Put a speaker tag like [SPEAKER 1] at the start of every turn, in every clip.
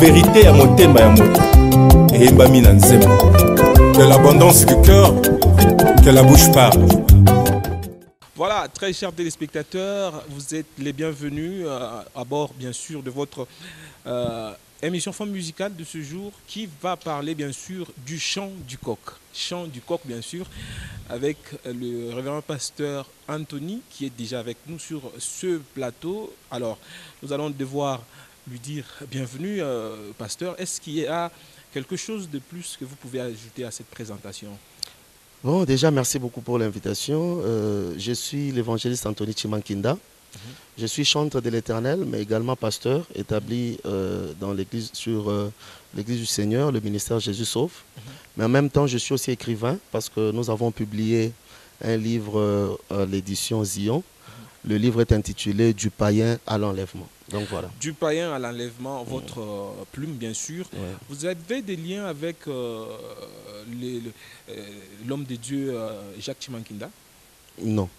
[SPEAKER 1] vérité à motema ya moto eyembami na nzembo. De l'abondance du cœur que la bouche parle.
[SPEAKER 2] Voilà, très chers téléspectateurs, vous êtes les bienvenus à bord, bien sûr, de votre émission Femme musicale de ce jour qui va parler, bien sûr, du chant du coq. Chant du coq, bien sûr, avec le révérend pasteur Anthony qui est déjà avec nous sur ce plateau. Alors, nous allons devoir lui dire bienvenue, pasteur. Est-ce qu'il y a quelque chose de plus que vous pouvez ajouter à cette présentation?
[SPEAKER 3] Bon, déjà, merci beaucoup pour l'invitation. Je suis l'évangéliste Anthony Chimankinda. Je suis chantre de l'Éternel, mais également pasteur, établi dans l'église, sur l'église du Seigneur, le ministère Jésus Sauve. Mais en même temps, je suis aussi écrivain parce que nous avons publié un livre à l'édition Zion. Le livre est intitulé Du païen à l'enlèvement. Donc voilà. Du
[SPEAKER 2] païen à l'enlèvement, votre plume, bien sûr. Ouais. Vous avez des liens avec l'homme de Dieu Jacques Chimankinda?
[SPEAKER 3] Non.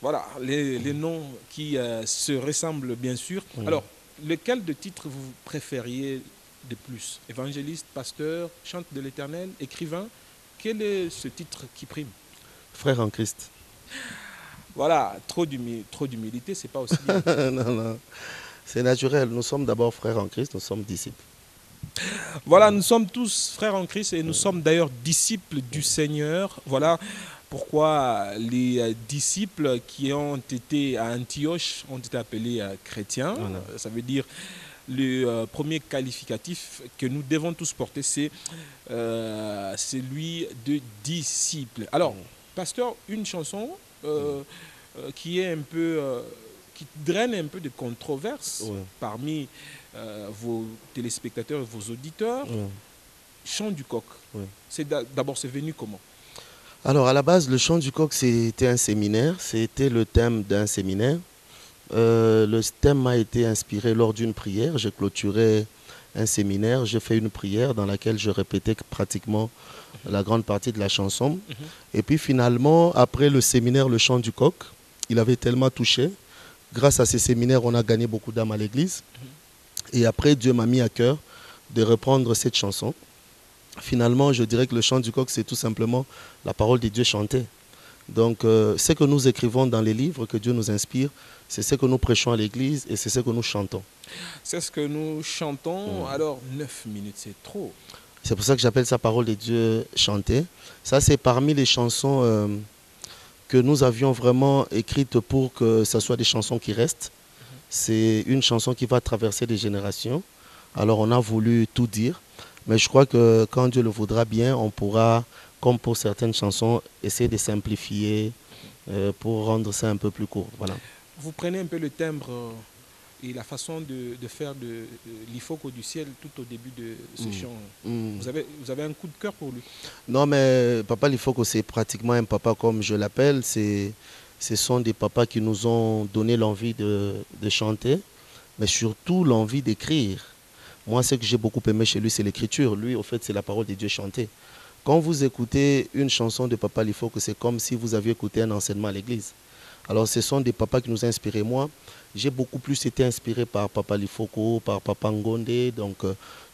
[SPEAKER 2] Voilà, les noms qui se ressemblent, bien sûr. Alors, lequel de titres vous préfériez de plus? Évangéliste, pasteur, chante de l'Éternel, écrivain? Quel est ce titre qui prime?
[SPEAKER 3] Frère en Christ.
[SPEAKER 2] Voilà, trop d'humilité, c'est pas aussi bien.
[SPEAKER 3] Non, non, c'est naturel. Nous sommes d'abord frères en Christ, nous sommes disciples.
[SPEAKER 2] Voilà, nous sommes tous frères en Christ et nous sommes d'ailleurs disciples du Seigneur. Voilà pourquoi les disciples qui ont été à Antioche ont été appelés chrétiens. Voilà. Ça veut dire le premier qualificatif que nous devons tous porter, c'est celui de disciple. Alors, pasteur, une chanson qui est un peu, qui draine un peu de controverse parmi vos téléspectateurs et vos auditeurs. Chant du coq. D'abord, c'est venu comment?
[SPEAKER 3] Alors, à la base, le chant du coq, c'était un séminaire. C'était le thème d'un séminaire. Le thème m'a été inspiré lors d'une prière. J'ai clôturé un séminaire. J'ai fait une prière dans laquelle je répétais pratiquement la grande partie de la chanson. Et puis finalement, après le séminaire, le chant du coq, il avait tellement touché. Grâce à ces séminaires, on a gagné beaucoup d'âmes à l'église. Et après, Dieu m'a mis à cœur de reprendre cette chanson. Finalement, je dirais que le chant du coq, c'est tout simplement la parole de Dieu chantée. Donc, ce que nous écrivons dans les livres que Dieu nous inspire, c'est ce que nous prêchons à l'église et c'est ce que nous chantons.
[SPEAKER 2] C'est ce que nous chantons. Alors, 9 minutes, c'est trop.
[SPEAKER 3] C'est pour ça que j'appelle ça parole de Dieu chantée. Ça, c'est parmi les chansons que nous avions vraiment écrites pour que ce soit des chansons qui restent. C'est une chanson qui va traverser des générations. Alors, on a voulu tout dire. Mais je crois que quand Dieu le voudra bien, on pourra, comme pour certaines chansons, essayer de simplifier pour rendre ça un peu plus court. Voilà.
[SPEAKER 2] Vous prenez un peu le timbre et la façon de faire de l'Ifoko du ciel tout au début de ce chant. Vous avez un coup de cœur pour lui?
[SPEAKER 3] Non, mais Papa l'Ifoko, c'est pratiquement un papa comme je l'appelle. Ce sont des papas qui nous ont donné l'envie de chanter, mais surtout l'envie d'écrire. Moi, ce que j'ai beaucoup aimé chez lui, c'est l'écriture. Lui, au fait, c'est la parole de Dieu chantée. Quand vous écoutez une chanson de Papa l'Ifoko, c'est comme si vous aviez écouté un enseignement à l'église. Alors, ce sont des papas qui nous ont inspirés. Moi, j'ai beaucoup plus été inspiré par Papa l'Ifoko, par Papa Ngonde. Donc,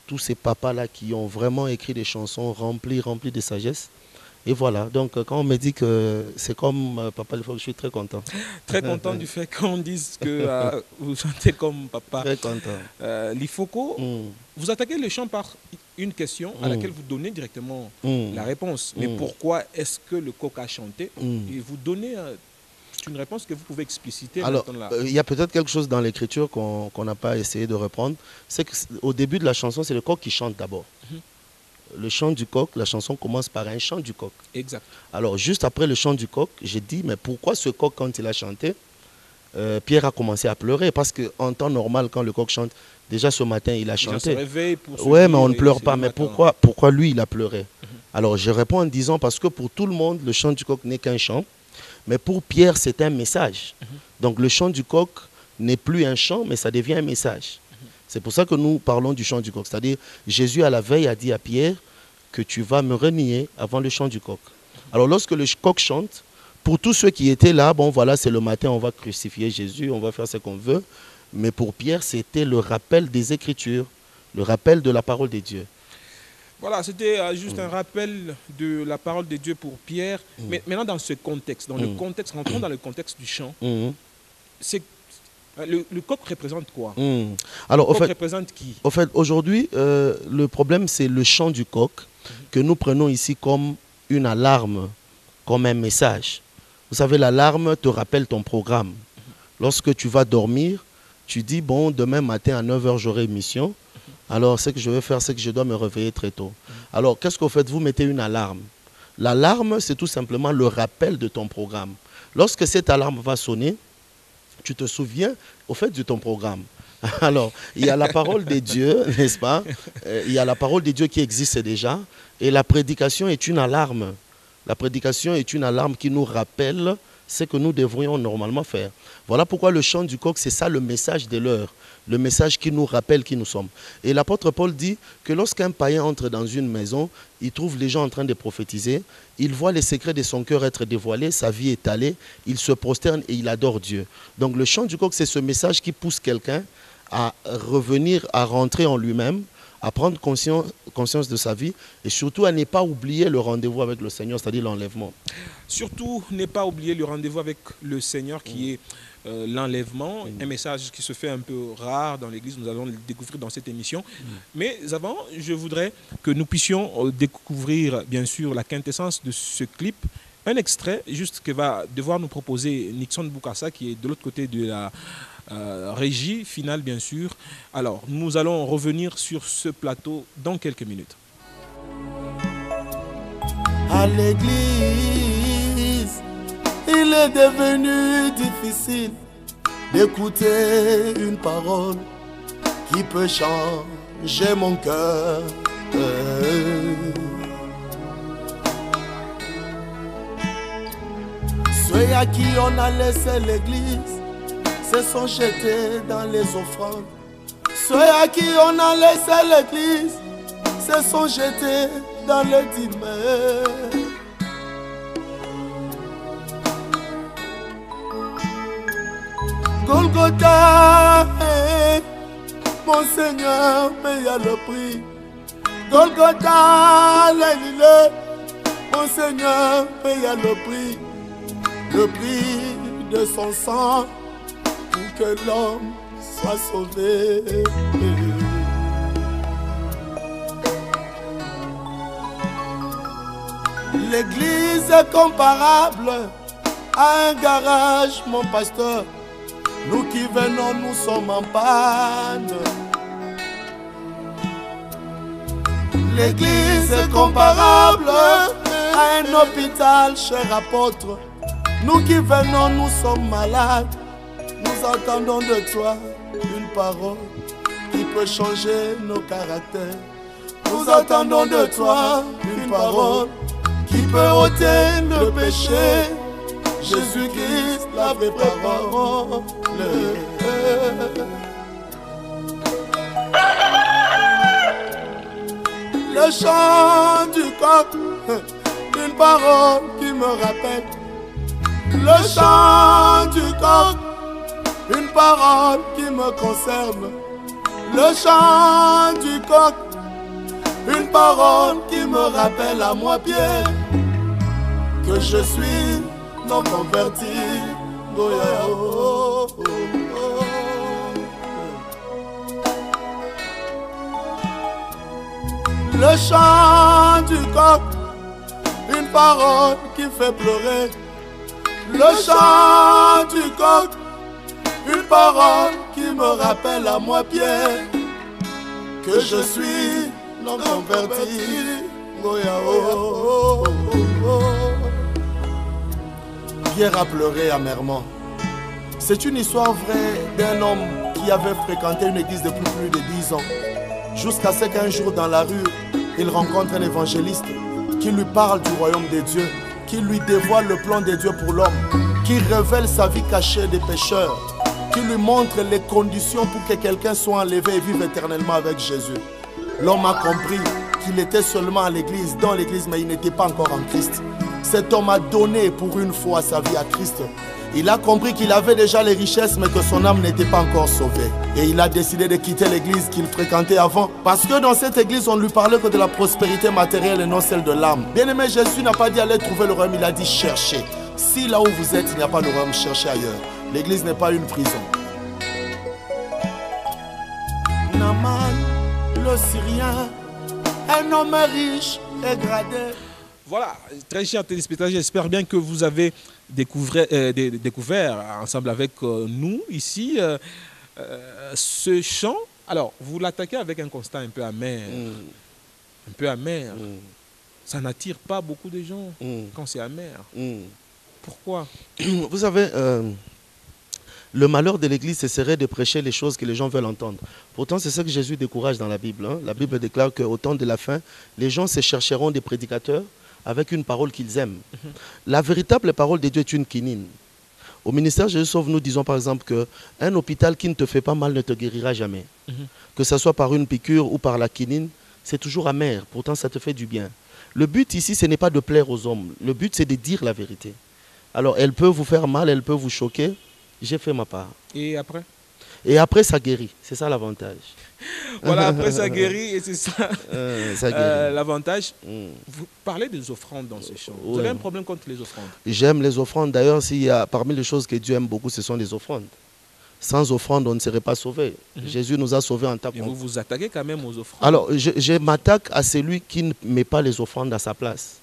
[SPEAKER 3] tous ces papas-là qui ont vraiment écrit des chansons remplies de sagesse. Et voilà, donc quand on me dit que c'est comme Papa l'Ifoko, je suis très content.
[SPEAKER 2] Très content du fait qu'on dise que vous chantez comme Papa.
[SPEAKER 3] Très content.
[SPEAKER 2] L'Ifoko, vous attaquez le chant par une question à laquelle vous donnez directement la réponse. Mais pourquoi est-ce que le coq a chanté? Et vous donnez une réponse que vous pouvez expliciter.
[SPEAKER 3] Alors, il y a peut-être quelque chose dans l'écriture qu'on n'a pas essayé de reprendre. C'est qu'au début de la chanson, c'est le coq qui chante d'abord. Le chant du coq, la chanson commence par un chant du coq.
[SPEAKER 2] Exact.
[SPEAKER 3] Alors, juste après le chant du coq, j'ai dit, mais pourquoi ce coq, quand il a chanté, Pierre a commencé à pleurer? Parce qu'en temps normal, quand le coq chante, déjà ce matin, il a chanté. Oui, mais on ne pleure pas. Mais pourquoi lui, il a pleuré? Alors, je réponds en disant, parce que pour tout le monde, le chant du coq n'est qu'un chant. Mais pour Pierre, c'est un message. Donc, le chant du coq n'est plus un chant, mais ça devient un message. C'est pour ça que nous parlons du chant du coq. C'est-à-dire, Jésus, à la veille, a dit à Pierre que tu vas me renier avant le chant du coq. Alors, lorsque le coq chante, pour tous ceux qui étaient là, bon, voilà, c'est le matin, on va crucifier Jésus, on va faire ce qu'on veut. Mais pour Pierre, c'était le rappel des Écritures. Le rappel de la parole de Dieu.
[SPEAKER 2] Voilà, c'était juste un rappel de la parole de Dieu pour Pierre. Mais maintenant, dans ce contexte, rentrons dans le contexte du chant. C'est le coq représente quoi?
[SPEAKER 3] Alors,
[SPEAKER 2] le coq représente qui?
[SPEAKER 3] Au fait, aujourd'hui, le problème, c'est le chant du coq que nous prenons ici comme une alarme, comme un message. Vous savez, l'alarme te rappelle ton programme. Lorsque tu vas dormir, tu dis, bon, demain matin à 9 h, j'aurai émission. Alors, ce que je vais faire, c'est que je dois me réveiller très tôt. Alors, qu'est-ce que vous faites? Vous mettez une alarme. L'alarme, c'est tout simplement le rappel de ton programme. Lorsque cette alarme va sonner, tu te souviens, au fait, de ton programme. Alors, il y a la parole de Dieu, n'est-ce pas? Il y a la parole de Dieu qui existe déjà. Et la prédication est une alarme. La prédication est une alarme qui nous rappelle ce que nous devrions normalement faire. Voilà pourquoi le chant du coq, c'est ça le message de l'heure. Le message qui nous rappelle qui nous sommes. Et l'apôtre Paul dit que lorsqu'un païen entre dans une maison, il trouve les gens en train de prophétiser, il voit les secrets de son cœur être dévoilés, sa vie étalée, il se prosterne et il adore Dieu. Donc le chant du coq, c'est ce message qui pousse quelqu'un à revenir, à rentrer en lui-même, à prendre conscience de sa vie et surtout à ne pas oublier le rendez-vous avec le Seigneur, c'est-à-dire l'enlèvement.
[SPEAKER 2] Surtout, ne pas oublier le rendez-vous avec le Seigneur qui est l'enlèvement, un message qui se fait un peu rare dans l'Église, nous allons le découvrir dans cette émission. Mais avant, je voudrais que nous puissions découvrir bien sûr la quintessence de ce clip, un extrait juste que va devoir nous proposer Nixon Bukasa qui est de l'autre côté de la régie finale bien sûr. Alors, nous allons revenir sur ce plateau dans quelques minutes.
[SPEAKER 4] À l'église, il est devenu difficile d'écouter une parole qui peut changer mon cœur. Ceux à qui on a laissé l'église se sont jetés dans les offrandes. Ceux à qui on a laissé l'église se sont jetés dans le dîner. Golgotha, mon Seigneur paya le prix. Golgotha, mon Seigneur paya le prix de son sang pour que l'homme soit sauvé. L'église est comparable à un garage, mon pasteur. Nous qui venons, nous sommes en panne. L'église est comparable à un hôpital, cher apôtre. Nous qui venons, nous sommes malades. Nous entendons de toi une parole qui peut changer nos caractères. Nous entendons de toi une parole qui peut ôter le péché. Jésus-Christ, la vraie parole. Le chant du coq, une parole qui me rappelle. Le chant du coq, une parole qui me concerne. Le chant du coq, une parole qui me rappelle à moi, Pierre, que je suis non converti. Le chant du coq, une parole qui fait pleurer. Le chant du coq, une parole qui me rappelle à moi, Pierre, que je suis non converti. Pierre a pleuré amèrement. C'est une histoire vraie d'un homme qui avait fréquenté une église depuis plus de 10 ans. Jusqu'à ce qu'un jour dans la rue, il rencontre un évangéliste qui lui parle du royaume de Dieu, qui lui dévoile le plan de Dieu pour l'homme, qui révèle sa vie cachée des pécheurs, qui lui montre les conditions pour que quelqu'un soit enlevé et vive éternellement avec Jésus. L'homme a compris qu'il était seulement à l'église, dans l'église, mais il n'était pas encore en Christ. Cet homme a donné pour une fois sa vie à Christ. Il a compris qu'il avait déjà les richesses mais que son âme n'était pas encore sauvée. Et il a décidé de quitter l'église qu'il fréquentait avant. Parce que dans cette église, on ne lui parlait que de la prospérité matérielle et non celle de l'âme. Bien-aimé, Jésus n'a pas dit aller trouver le royaume, il a dit chercher. Si là où vous êtes, il n'y a pas de royaume, cherchez ailleurs. L'église n'est pas une prison. Naaman, le Syrien, un homme riche et gradé.
[SPEAKER 2] Voilà, très chers téléspectateurs, j'espère bien que vous avez découvert ensemble avec nous ici ce chant. Alors, vous l'attaquez avec un constat un peu amer. Un peu amer. Ça n'attire pas beaucoup de gens quand c'est amer. Pourquoi?
[SPEAKER 3] Vous savez, le malheur de l'Église, ce serait de prêcher les choses que les gens veulent entendre. Pourtant, c'est ce que Jésus décourage dans la Bible. La Bible déclare qu'au temps de la fin, les gens se chercheront des prédicateurs avec une parole qu'ils aiment. La véritable parole de Dieu est une quinine. Au ministère Jésus Sauve, nous disons par exemple qu'un hôpital qui ne te fait pas mal ne te guérira jamais. Que ce soit par une piqûre ou par la quinine, c'est toujours amer. Pourtant, ça te fait du bien. Le but ici, ce n'est pas de plaire aux hommes. Le but, c'est de dire la vérité. Alors, elle peut vous faire mal, elle peut vous choquer. J'ai fait ma part.
[SPEAKER 2] Et après?
[SPEAKER 3] Et après, ça guérit. C'est ça l'avantage.
[SPEAKER 2] Voilà, après ça guérit et c'est ça, l'avantage. Vous parlez des offrandes dans ce chant. Vous avez un problème contre les offrandes?
[SPEAKER 3] J'aime les offrandes. D'ailleurs, s'il y a parmi les choses que Dieu aime beaucoup, ce sont les offrandes. Sans offrande, on ne serait pas sauvé. Jésus nous a sauvés en tant que...
[SPEAKER 2] Et vous vous attaquez quand même aux offrandes?
[SPEAKER 3] Alors, je m'attaque à celui qui ne met pas les offrandes à sa place.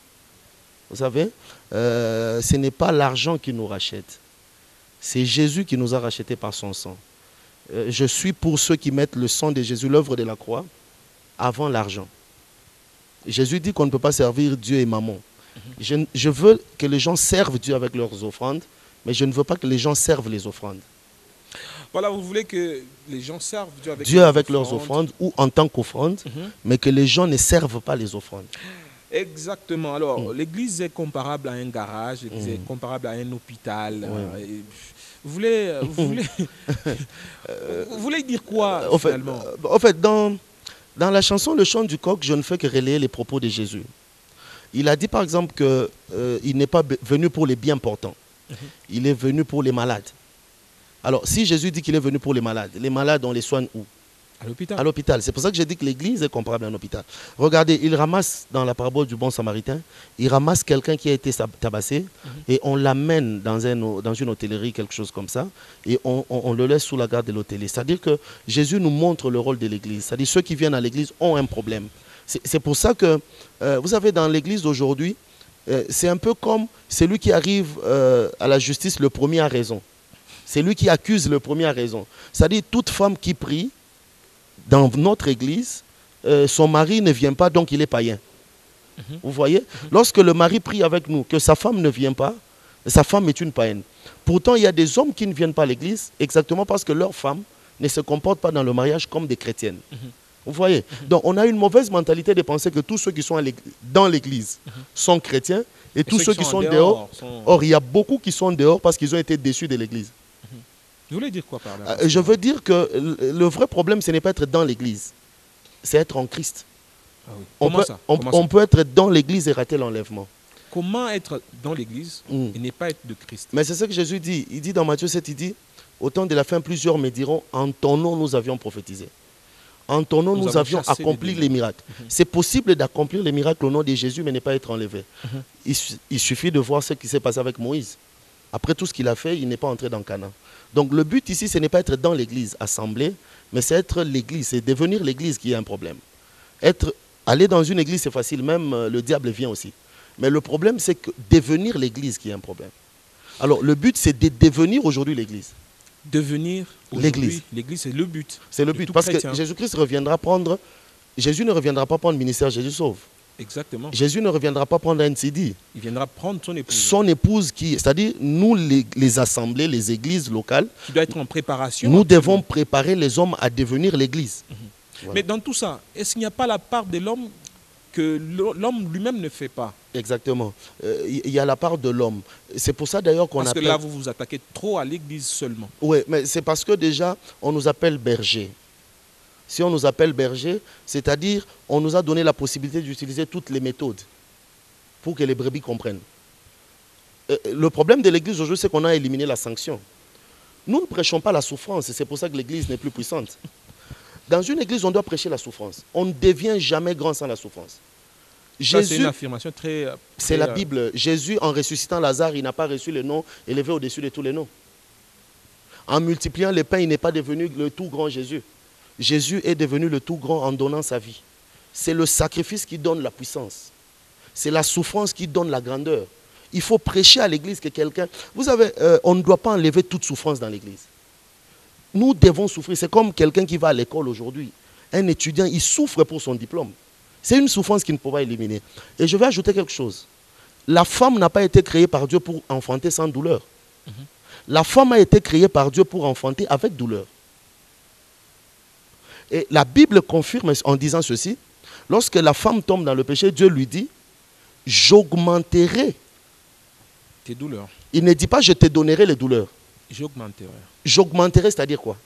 [SPEAKER 3] Vous savez, ce n'est pas l'argent qui nous rachète. C'est Jésus qui nous a rachetés par son sang. Je suis pour ceux qui mettent le sang de Jésus, l'œuvre de la croix, avant l'argent. Jésus dit qu'on ne peut pas servir Dieu et Mammon. Je veux que les gens servent Dieu avec leurs offrandes, mais je ne veux pas que les gens servent les offrandes.
[SPEAKER 2] Voilà, vous voulez que les gens servent
[SPEAKER 3] Dieu avec leurs offrandes ou en tant qu'offrande, mais que les gens ne servent pas les offrandes.
[SPEAKER 2] Exactement. Alors, l'église est comparable à un garage, l'église est comparable à un hôpital. Vous voulez dire quoi finalement?
[SPEAKER 3] En fait, dans la chanson Le chant du coq, je ne fais que relayer les propos de Jésus. Il a dit par exemple qu'il n'est pas venu pour les bien portants. Il est venu pour les malades. Alors, si Jésus dit qu'il est venu pour les malades, on les soigne où?
[SPEAKER 2] À l'hôpital.
[SPEAKER 3] À l'hôpital. C'est pour ça que j'ai dit que l'église est comparable à un hôpital. Regardez, il ramasse, dans la parabole du bon samaritain, il ramasse quelqu'un qui a été tabassé et on l'amène dans une hôtellerie, quelque chose comme ça, et on le laisse sous la garde de l'hôtelier. C'est-à-dire que Jésus nous montre le rôle de l'église. C'est-à-dire que ceux qui viennent à l'église ont un problème. C'est pour ça que, vous savez, dans l'église d'aujourd'hui, c'est un peu comme celui qui arrive à la justice le premier à raison. C'est lui qui accuse le premier à raison. C'est-à-dire toute femme qui prie, dans notre église, son mari ne vient pas, donc il est païen. Vous voyez? Lorsque le mari prie avec nous, que sa femme ne vient pas, sa femme est une païenne. Pourtant, il y a des hommes qui ne viennent pas à l'église exactement parce que leurs femmes ne se comportent pas dans le mariage comme des chrétiennes. Vous voyez? Donc, on a une mauvaise mentalité de penser que tous ceux qui sont dans l'église sont chrétiens et tous ceux qui sont dehors. Or, il y a beaucoup qui sont dehors parce qu'ils ont été déçus de l'église.
[SPEAKER 2] Vous voulez dire quoi par là?
[SPEAKER 3] Je veux dire que le vrai problème, ce n'est pas être dans l'église, c'est être en Christ.
[SPEAKER 2] Ah oui.
[SPEAKER 3] On peut être dans l'église et rater l'enlèvement.
[SPEAKER 2] Comment être dans l'église et ne pas être de Christ?
[SPEAKER 3] Mais c'est ce que Jésus dit. Il dit dans Matthieu 7, il dit, au temps de la fin, plusieurs me diront, en ton nom nous avions prophétisé. En ton nom nous avions accompli les miracles. C'est possible d'accomplir les miracles au nom de Jésus, mais ne pas être enlevé. Il suffit de voir ce qui s'est passé avec Moïse. Après tout ce qu'il a fait, il n'est pas entré dans Canaan. Donc le but ici, ce n'est pas être dans l'église assemblée, mais c'est être l'église, c'est devenir l'église qui est un problème. Aller dans une église, c'est facile, même le diable vient aussi. Mais le problème, c'est que devenir l'église qui est un problème. Alors le but, c'est de devenir aujourd'hui l'église.
[SPEAKER 2] Devenir l'église. L'église, c'est le but.
[SPEAKER 3] C'est le but, parce que Jésus-Christ reviendra prendre... Jésus ne reviendra pas prendre le ministère Jésus sauve.
[SPEAKER 2] Exactement.
[SPEAKER 3] Jésus ne reviendra pas prendre un CD.
[SPEAKER 2] Il viendra prendre son épouse.
[SPEAKER 3] Son épouse c'est-à-dire nous les assemblées, les églises locales.
[SPEAKER 2] Qui doit être en préparation.
[SPEAKER 3] Nous devons préparer les hommes à devenir l'église.
[SPEAKER 2] Voilà. Mais dans tout ça, est-ce qu'il n'y a pas la part de l'homme que l'homme lui-même ne fait pas?
[SPEAKER 3] Exactement. Il y a la part de l'homme. C'est pour ça d'ailleurs qu'on appelle...
[SPEAKER 2] Parce que là, vous vous attaquez trop à l'église seulement.
[SPEAKER 3] Oui, mais c'est parce que déjà, on nous appelle bergers. Si on nous appelle berger, c'est-à-dire on nous a donné la possibilité d'utiliser toutes les méthodes pour que les brebis comprennent. Le problème de l'église aujourd'hui, c'est qu'on a éliminé la sanction. Nous ne prêchons pas la souffrance, et c'est pour ça que l'église n'est plus puissante. Dans une église, on doit prêcher la souffrance. On ne devient jamais grand sans la souffrance.
[SPEAKER 2] C'est une affirmation très...
[SPEAKER 3] C'est la Bible. Jésus, en ressuscitant Lazare, il n'a pas reçu le nom élevé au-dessus de tous les noms. En multipliant les pains, il n'est pas devenu le tout grand Jésus. Jésus est devenu le tout grand en donnant sa vie. C'est le sacrifice qui donne la puissance. C'est la souffrance qui donne la grandeur. Il faut prêcher à l'église que quelqu'un... Vous savez, on ne doit pas enlever toute souffrance dans l'église. Nous devons souffrir. C'est comme quelqu'un qui va à l'école aujourd'hui. Un étudiant, il souffre pour son diplôme. C'est une souffrance qu'il ne peut pas éliminer. Et je vais ajouter quelque chose. La femme n'a pas été créée par Dieu pour enfanter sans douleur. La femme a été créée par Dieu pour enfanter avec douleur. Et la Bible confirme en disant ceci. Lorsque la femme tombe dans le péché, Dieu lui dit, j'augmenterai
[SPEAKER 2] tes douleurs.
[SPEAKER 3] Il ne dit pas, je te donnerai les douleurs.
[SPEAKER 2] J'augmenterai.
[SPEAKER 3] J'augmenterai, c'est-à-dire quoi?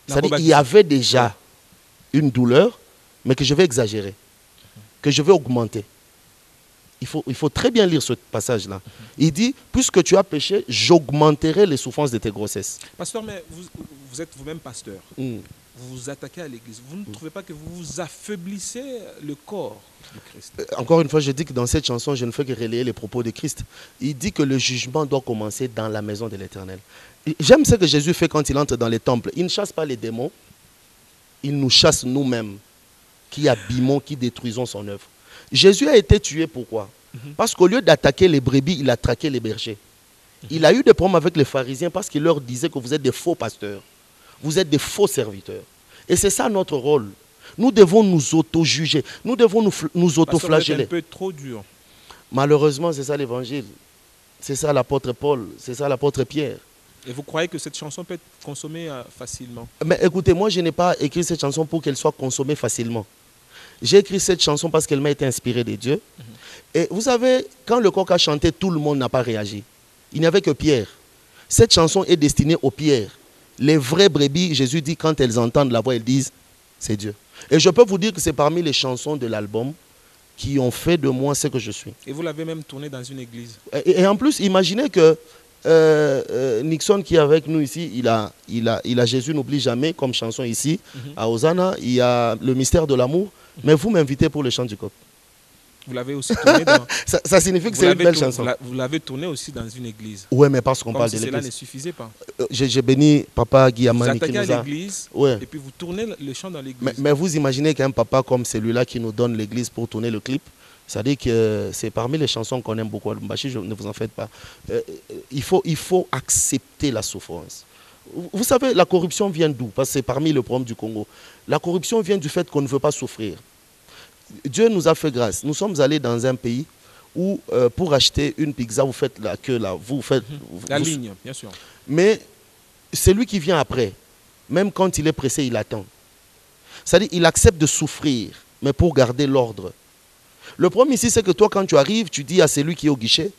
[SPEAKER 3] C'est-à-dire qu'il y avait déjà une douleur, mais que je vais exagérer, que je vais augmenter. Il faut très bien lire ce passage-là. Il dit, puisque tu as péché, j'augmenterai les souffrances de tes grossesses.
[SPEAKER 2] Pasteur, mais vous êtes vous-même pasteur. Vous vous attaquez à l'église. Vous ne trouvez pas que vous vous affaiblissez le corps du Christ?
[SPEAKER 3] Encore une fois, je dis que dans cette chanson, je ne fais que relayer les propos de Christ. Il dit que le jugement doit commencer dans la maison de l'Éternel. J'aime ce que Jésus fait quand il entre dans les temples. Il ne chasse pas les démons, il nous chasse nous-mêmes, qui abîmons, qui détruisons son œuvre. Jésus a été tué, pourquoi? Parce qu'au lieu d'attaquer les brebis, il a traqué les bergers. Il a eu des problèmes avec les pharisiens parce qu'il leur disait que vous êtes des faux pasteurs. Vous êtes des faux serviteurs. Et c'est ça notre rôle. Nous devons nous auto-juger. Nous devons nous auto-flageller.
[SPEAKER 2] C'est un peu trop dur.
[SPEAKER 3] Malheureusement, c'est ça l'évangile. C'est ça l'apôtre Paul. C'est ça l'apôtre Pierre.
[SPEAKER 2] Et vous croyez que cette chanson peut être consommée facilement?
[SPEAKER 3] Mais écoutez, moi, je n'ai pas écrit cette chanson pour qu'elle soit consommée facilement. J'ai écrit cette chanson parce qu'elle m'a été inspirée de Dieu. Et vous savez, quand le coq a chanté, tout le monde n'a pas réagi. Il n'y avait que Pierre. Cette chanson est destinée aux Pierre. Les vraies brebis, Jésus dit, quand elles entendent la voix, elles disent, c'est Dieu. Et je peux vous dire que c'est parmi les chansons de l'album qui ont fait de moi ce que je suis.
[SPEAKER 2] Et vous l'avez même tourné dans une église.
[SPEAKER 3] Et en plus, imaginez que Nixon qui est avec nous ici, il a Jésus n'oublie jamais comme chanson ici. À Hosanna, il y a le mystère de l'amour. Mais vous m'invitez pour le chant du coq.
[SPEAKER 2] Vous l'avez aussi tourné dans...
[SPEAKER 3] ça signifie que c'est une belle chanson.
[SPEAKER 2] Vous l'avez tourné aussi dans une église.
[SPEAKER 3] Oui, mais parce qu'on parle
[SPEAKER 2] si
[SPEAKER 3] de l'église.
[SPEAKER 2] Cela ne suffisait pas.
[SPEAKER 3] J'ai béni papa Guillaume.
[SPEAKER 2] Vous attaquez à l'église, et puis vous tournez le chant dans l'église.
[SPEAKER 3] Mais vous imaginez qu'un papa comme celui-là qui nous donne l'église pour tourner le clip, c'est-à-dire que c'est parmi les chansons qu'on aime beaucoup. Ne vous en faites pas. Il faut accepter la souffrance. Vous savez, la corruption vient d'où? Parce que c'est parmi les problèmes du Congo. La corruption vient du fait qu'on ne veut pas souffrir. Dieu nous a fait grâce. Nous sommes allés dans un pays où pour acheter une pizza, vous faites la queue là. Vous faites
[SPEAKER 2] la ligne, bien sûr.
[SPEAKER 3] Mais celui qui vient après, même quand il est pressé, il attend. C'est-à-dire qu'il accepte de souffrir, mais pour garder l'ordre. Le problème ici, c'est que toi, quand tu arrives, tu dis à celui qui est au guichet,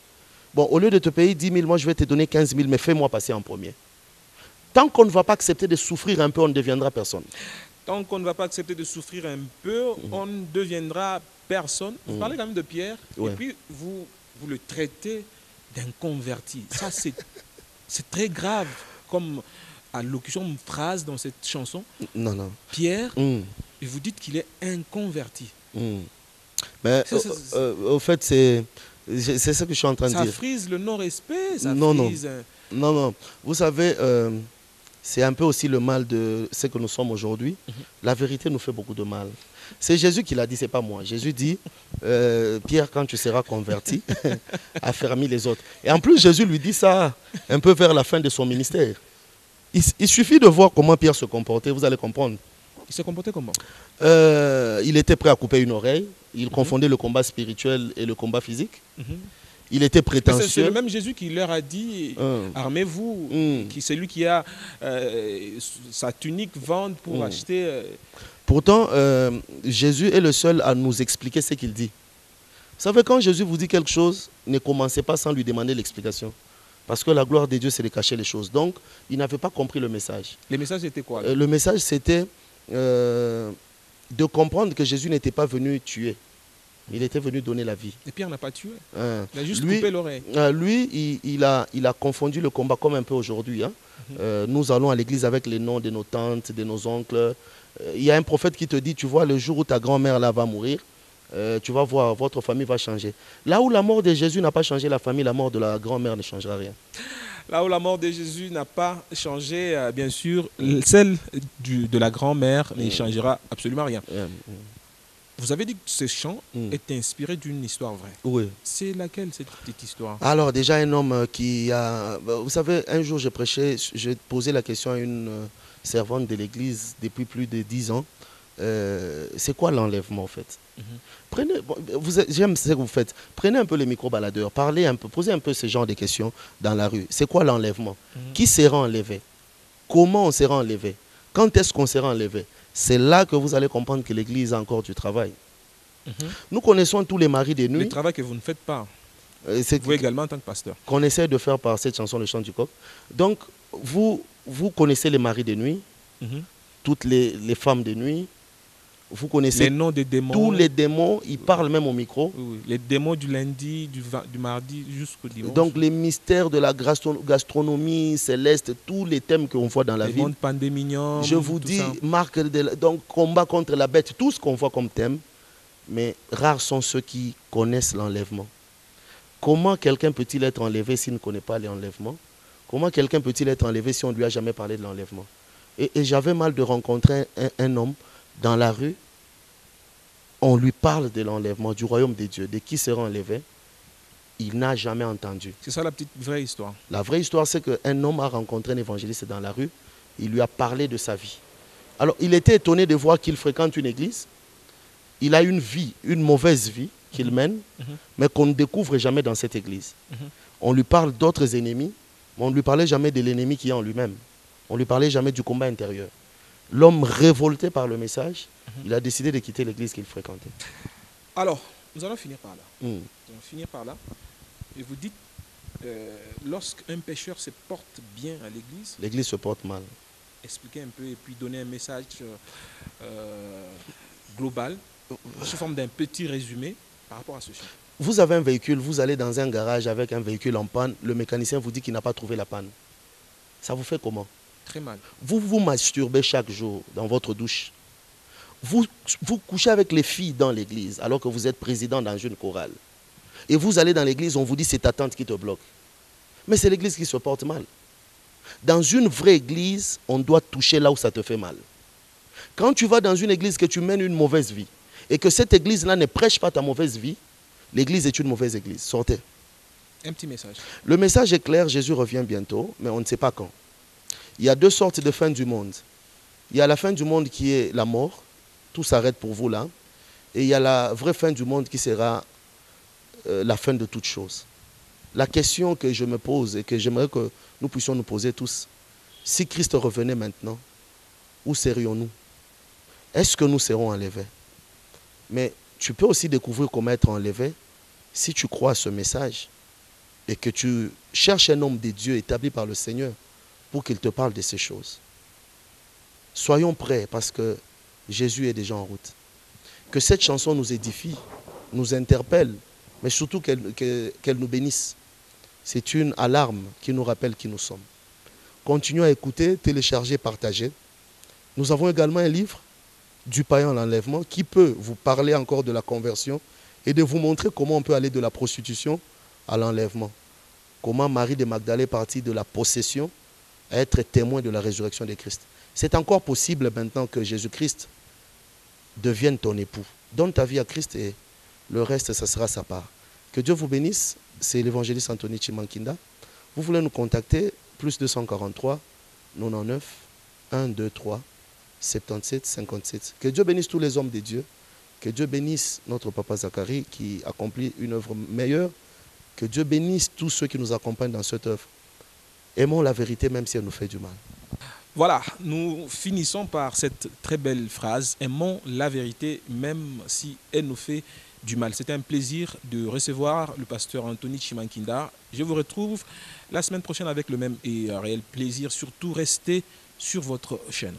[SPEAKER 3] bon, au lieu de te payer 10 000, moi je vais te donner 15 000, mais fais-moi passer en premier. Tant qu'on ne va pas accepter de souffrir un peu, on ne deviendra personne.
[SPEAKER 2] Tant qu'on ne va pas accepter de souffrir un peu, on ne deviendra personne. Vous parlez quand même de Pierre, et puis vous le traitez d'inconverti. Ça, c'est très grave comme allocution, une phrase dans cette chanson.
[SPEAKER 3] Non.
[SPEAKER 2] Pierre, et vous dites qu'il est inconverti.
[SPEAKER 3] Mais au fait, c'est ce que je suis en train de dire.
[SPEAKER 2] Ça frise le non-respect.
[SPEAKER 3] Non. Vous savez, c'est un peu aussi le mal de ce que nous sommes aujourd'hui. La vérité nous fait beaucoup de mal. C'est Jésus qui l'a dit, ce n'est pas moi. Jésus dit, Pierre, quand tu seras converti, affermis les autres. Et en plus, Jésus lui dit ça un peu vers la fin de son ministère. Il suffit de voir comment Pierre se comportait, vous allez comprendre.
[SPEAKER 2] Il se comportait comment?
[SPEAKER 3] Il était prêt à couper une oreille. Il confondait le combat spirituel et le combat physique. Il était prétentieux.
[SPEAKER 2] C'est le même Jésus qui leur a dit, armez-vous, c'est lui qui a sa tunique vente pour acheter.
[SPEAKER 3] Pourtant, Jésus est le seul à nous expliquer ce qu'il dit. Vous savez, quand Jésus vous dit quelque chose, ne commencez pas sans lui demander l'explication. Parce que la gloire de Dieu, c'est de cacher les choses. Donc, il n'avait pas compris le message.
[SPEAKER 2] Le message, c'était quoi?
[SPEAKER 3] Le message, c'était de comprendre que Jésus n'était pas venu tuer. Il était venu donner la vie.
[SPEAKER 2] Et Pierre n'a pas tué.
[SPEAKER 3] Hein.
[SPEAKER 2] Il a juste
[SPEAKER 3] Lui,
[SPEAKER 2] coupé l'oreille.
[SPEAKER 3] Lui, il a confondu le combat comme un peu aujourd'hui. Hein. Nous allons à l'église avec les noms de nos tantes, de nos oncles. Il y a un prophète qui te dit, tu vois, le jour où ta grand-mère là va mourir, tu vas voir, votre famille va changer. Là où la mort de Jésus n'a pas changé la famille, la mort de la grand-mère ne changera rien.
[SPEAKER 2] Là où la mort de Jésus n'a pas changé, bien sûr, celle de la grand-mère ne changera absolument rien. Vous avez dit que ce chant est inspiré d'une histoire vraie.
[SPEAKER 3] Oui.
[SPEAKER 2] C'est laquelle cette petite histoire?
[SPEAKER 3] Alors déjà un homme qui a... Vous savez, un jour je prêchais, je posais la question à une servante de l'église depuis plus de 10 ans. C'est quoi l'enlèvement en fait? Prenez, j'aime ce que vous faites. Prenez un peu les micro-baladeurs, parlez un peu, posez un peu ce genre de questions dans la rue. C'est quoi l'enlèvement? Qui sera enlevé? Comment on sera enlevé? Quand est-ce qu'on sera enlevé? C'est là que vous allez comprendre que l'Église a encore du travail. Nous connaissons tous les maris de nuit.
[SPEAKER 2] Le travail que vous ne faites pas.
[SPEAKER 3] C'est
[SPEAKER 2] vous également en tant que pasteur.
[SPEAKER 3] Qu'on essaie de faire par cette chanson, Le Chant du Coq. Donc, vous connaissez les maris de nuit, toutes les femmes de nuit. Vous connaissez
[SPEAKER 2] les noms des démons.
[SPEAKER 3] Tous les démons, ils parlent même au micro.
[SPEAKER 2] Oui. Les démons du lundi, du mardi jusqu'au dimanche.
[SPEAKER 3] Donc les mystères de la gastronomie céleste, tous les thèmes qu'on voit dans la vie.
[SPEAKER 2] Les mondes pandéminium.
[SPEAKER 3] Je vous dis, donc combat contre la bête, tout ce qu'on voit comme thème. Mais rares sont ceux qui connaissent l'enlèvement. Comment quelqu'un peut-il être enlevé s'il ne connaît pas l'enlèvement? Comment quelqu'un peut-il être enlevé si on ne lui a jamais parlé de l'enlèvement? Et j'avais mal de rencontrer un homme dans la rue, on lui parle de l'enlèvement, du royaume de Dieu, de qui sera enlevé. Il n'a jamais entendu.
[SPEAKER 2] C'est ça la petite vraie histoire.
[SPEAKER 3] La vraie histoire, c'est qu'un homme a rencontré un évangéliste dans la rue. Il lui a parlé de sa vie. Alors, il était étonné de voir qu'il fréquente une église. Il a une vie, une mauvaise vie qu'il mène, mais qu'on ne découvre jamais dans cette église. On lui parle d'autres ennemis, mais on ne lui parlait jamais de l'ennemi qui est en lui-même. On ne lui parlait jamais du combat intérieur. L'homme révolté par le message, il a décidé de quitter l'église qu'il fréquentait.
[SPEAKER 2] Alors, nous allons finir par là. Nous allons finir par là. Et vous dites, lorsqu'un pécheur se porte bien à l'église...
[SPEAKER 3] L'église se porte mal.
[SPEAKER 2] Expliquez un peu et puis donner un message global, sous forme d'un petit résumé par rapport à ce chant.
[SPEAKER 3] Vous avez un véhicule, vous allez dans un garage avec un véhicule en panne, le mécanicien vous dit qu'il n'a pas trouvé la panne. Ça vous fait comment?
[SPEAKER 2] Très mal.
[SPEAKER 3] Vous vous masturbez chaque jour dans votre douche. Vous couchez avec les filles dans l'église alors que vous êtes président dans une chorale. Et vous allez dans l'église, on vous dit c'est ta tante qui te bloque. Mais c'est l'église qui se porte mal. Dans une vraie église, on doit toucher là où ça te fait mal. Quand tu vas dans une église que tu mènes une mauvaise vie et que cette église-là ne prêche pas ta mauvaise vie, l'église est une mauvaise église. Sortez.
[SPEAKER 2] Un petit message.
[SPEAKER 3] Le message est clair, Jésus revient bientôt, mais on ne sait pas quand. Il y a deux sortes de fin du monde. Il y a la fin du monde qui est la mort. Tout s'arrête pour vous là. Et il y a la vraie fin du monde qui sera la fin de toute chose. La question que je me pose et que j'aimerais que nous puissions nous poser tous, si Christ revenait maintenant, où serions-nous? Est-ce que nous serons enlevés? Mais tu peux aussi découvrir comment être enlevé si tu crois à ce message et que tu cherches un homme de Dieu établi par le Seigneur pour qu'il te parle de ces choses. Soyons prêts parce que Jésus est déjà en route. Que cette chanson nous édifie, nous interpelle, mais surtout qu'elle nous bénisse. C'est une alarme qui nous rappelle qui nous sommes. Continuons à écouter, télécharger, partager. Nous avons également un livre, Du païen à l'enlèvement, qui peut vous parler encore de la conversion et de vous montrer comment on peut aller de la prostitution à l'enlèvement. Comment Marie de Magdalée est partie de la possession à être témoin de la résurrection de Christ. C'est encore possible maintenant que Jésus-Christ devienne ton époux. Donne ta vie à Christ et le reste, ça sera sa part. Que Dieu vous bénisse. C'est l'évangéliste Anthony Chimankinda. Vous voulez nous contacter, plus 243 99 123 77 57. Que Dieu bénisse tous les hommes de Dieu. Que Dieu bénisse notre papa Zacharie qui accomplit une œuvre meilleure. Que Dieu bénisse tous ceux qui nous accompagnent dans cette œuvre. Aimons la vérité même si elle nous fait du mal.
[SPEAKER 2] Voilà, nous finissons par cette très belle phrase. Aimons la vérité même si elle nous fait du mal. C'était un plaisir de recevoir le pasteur Anthony Chimankinda. Je vous retrouve la semaine prochaine avec le même et réel plaisir. Surtout, restez sur votre chaîne.